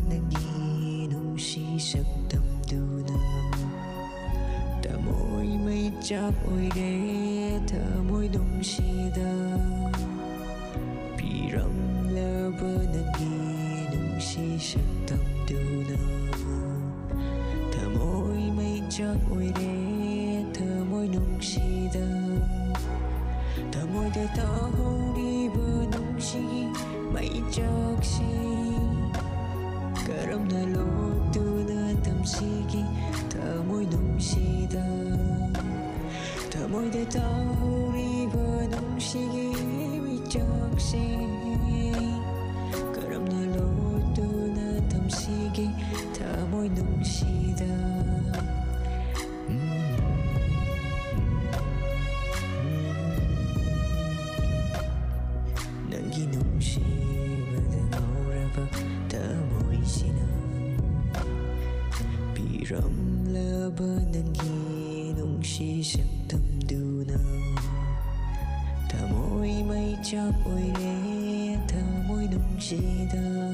nangi nung si saktamduna tamoy may chap oire tamoy nungsida piramlaba nangi nung si saktamduna tamoy may chap oire tamoy nungsida tamoy da tahoriba nungsi may chaksi karam na loto na tamsigi tamoy nungsida tamoy da tahoriba nungsi may chaksi karam na loto na tamsigi tamoy nungsida Piramlaba nangi nung si saktamduna tamoy may chap oire tamoy nungsida